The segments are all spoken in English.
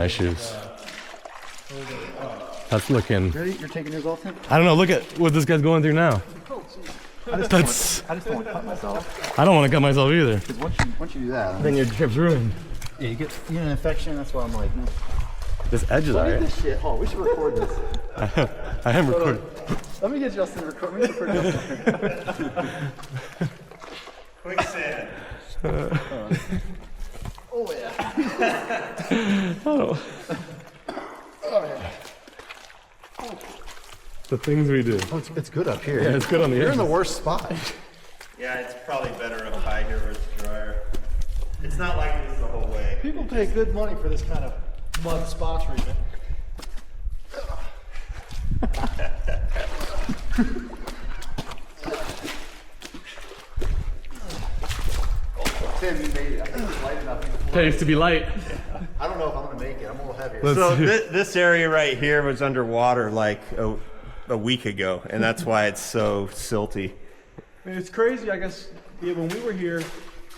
My shoes. That's looking. Really? You're taking yours off? I don't know. Look at what this guy's going through now. I just don't want to cut myself. I don't want to cut myself either. Because once you do that, Then your trip's ruined. yeah, you get an infection. That's why I'm like, This edge is look at alright. this shit. Oh, we should record this. I am recording. Let me get Justin to record. Let me record Justin. Quicksand. Oh yeah. Oh. Oh yeah. The things we do. Oh, it's good up here. Yeah, it's good on the You're edge. in the worst spot. Yeah, it's probably better up high here where it's drier. It's not like this the whole way. People pay good money for this kind of mud spa treatment. Tim, you made it. I think it's light enough. Pays to be light. I don't know if I'm gonna make it. I'm a little heavier. Let's So see. this area right here was underwater like a week ago, and that's why it's so silty. I mean, it's crazy. I guess when we were here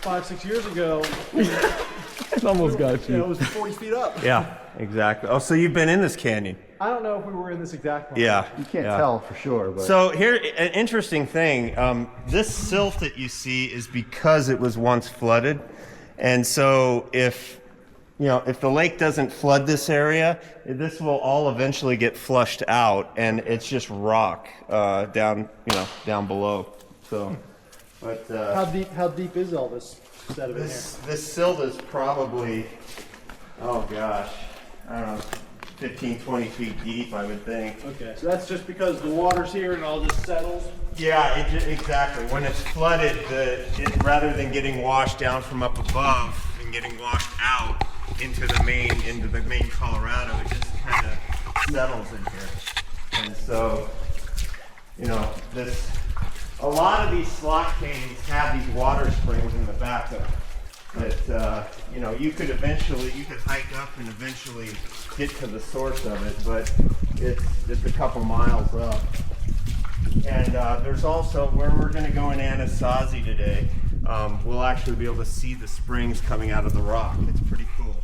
5-6 years ago, It almost got it you. was 40 feet up. Yeah, exactly. Oh, so you've been in this canyon? I don't know if we were in this exact one. Yeah. You can't yeah. tell for sure, but So here, an interesting thing, this silt that you see is because it was once flooded. And so if the lake doesn't flood this area, this will all eventually get flushed out and it's just rock, down below. So, but, How deep is all this sediment here? this silt is probably, oh gosh, I don't know, 15, 20 feet deep, I would think. Okay, so that's just because the water's here and all this settles. Yeah, exactly. When it's flooded, rather than getting washed down from up above and getting washed out into the main Colorado, it just kind of settles in here. And so, a lot of these slot canyons have these water springs in the back of them that, you could hike up and eventually get to the source of it, but it's a couple miles up. And there's also, where we're going to go in Anasazi today, we'll actually be able to see the springs coming out of the rock. It's pretty cool.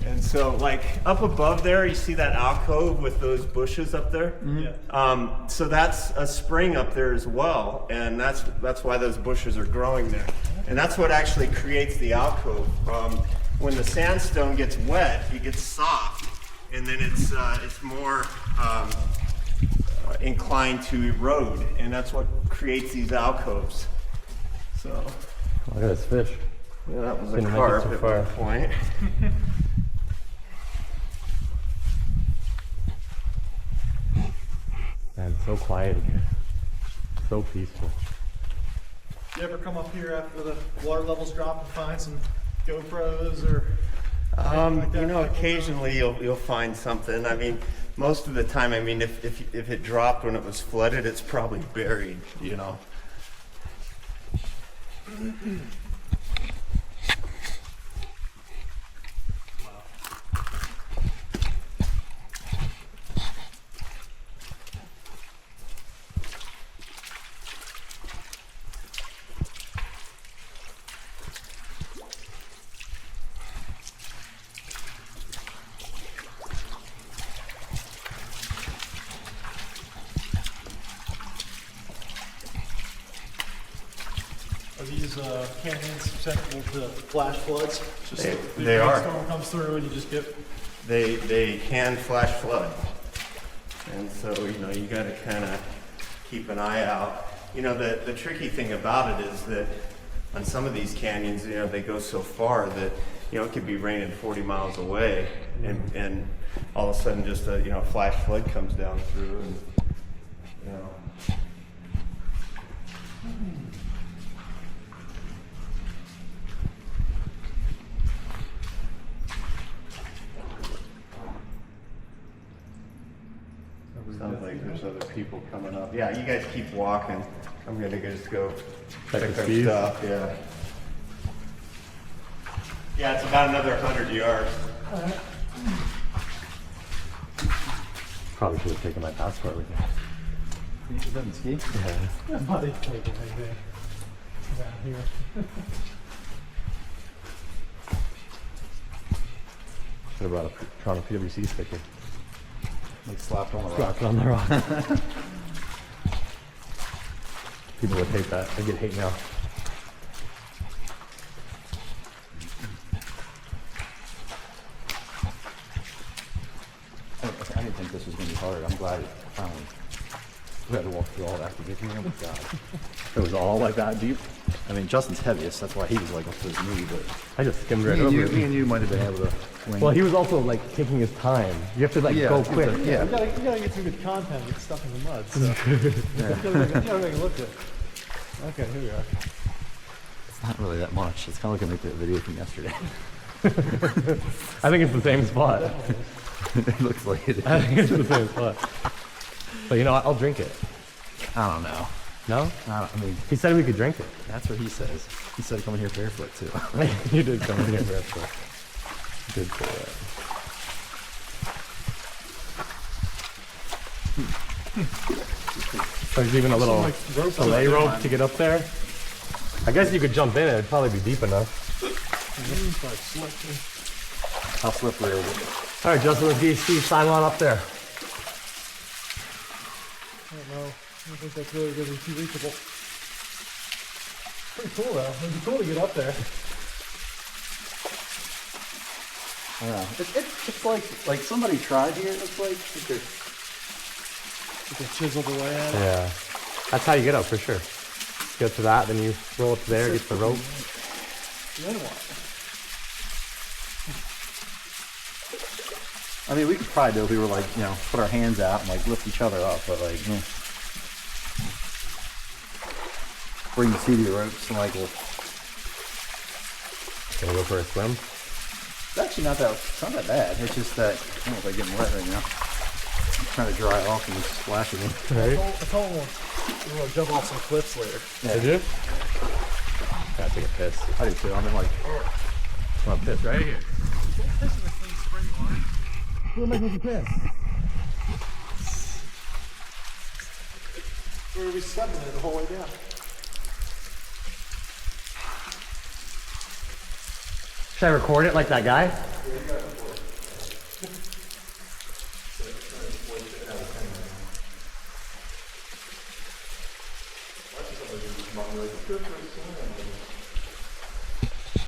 And so, like, up above there, you see that alcove with those bushes up there? Yeah. So that's a spring up there as well, and that's why those bushes are growing there. And that's what actually creates the alcove. When the sandstone gets wet, it gets soft, and then it's more inclined to erode, and that's what creates these alcoves. So, Look at this fish. yeah, that was a Didn't make it carp too at far. one point. Man, it's so quiet here. So peaceful. You ever come up here after the water levels drop and find some GoPros or? Occasionally you'll find something. I mean, most of the time, if it dropped when it was flooded, it's probably buried, Are these canyons susceptible to flash floods? Just They are. Storm comes through and you just get. They can flash flood, and so you got to kind of keep an eye out. The tricky thing about it is that on some of these canyons, they go so far that it could be raining 40 miles away, and all of a sudden just a flash flood comes down through, and sounds like there's other people coming up. Yeah, you guys keep walking. I'm gonna just go Check pick the our speed. stuff. Yeah. Yeah, it's about another 100 yards. Probably should have taken my passport with me. you doesn't ski. Yeah. I'm not even taking anything down here. Should have brought a Toronto PWC sticker. Like slapped on the rock. Slapped on the rock. People would hate that. They get hate now. I didn't think this was going to be hard. I'm glad it finally. We had to walk through all that to get here. Oh my God. It was all like that deep. I mean, Justin's heaviest. That's why he was like up to his knee. But I just skimmed right me over and, it. me and you might have been able to wing. Well, he was also like taking his time. You have to like Yeah, go he was quick. like- yeah. You gotta get some good content, get stuff in the mud. So. You gotta make it look good. Okay, here we are. It's not really that much. It's kind of like that video from yesterday. I think it's the same spot. It looks like it is. I think it's the same spot. But you know what? I'll drink it. I don't know. No? I mean, He said we could drink it. that's what he says. He said coming here barefoot too. You did come in here for us. Good for that. There's even a little fillet rope to get up there. I guess you could jump in and it'd probably be deep enough. How slippery is it? All right, Justin, let's get Steve Simon up there. I don't know. I don't think that's really going to be too reachable. Pretty cool though. It'd be cool to get up there. I don't know. It's like somebody tried here. It's like You can chisel the way at it. Yeah. That's how you get up for sure. Get to that, then you roll up to there, get the rope. Then what? I mean, we could probably do it if we were like, you know, put our hands out and like lift each other up, but like, bring the Seadoo ropes and like, we'll. Gonna go for a swim? It's actually not that bad. It's just that, I don't know if I'm getting wet right now. I'm trying to dry off and it's splashing me. Right? I told him we want to jump off some cliffs later. Did you? Gotta take a piss. I do too. I'm in like, I'm gonna piss right here. We'll make me piss. We're gonna be stepping there the whole way down. Should I record it like that guy?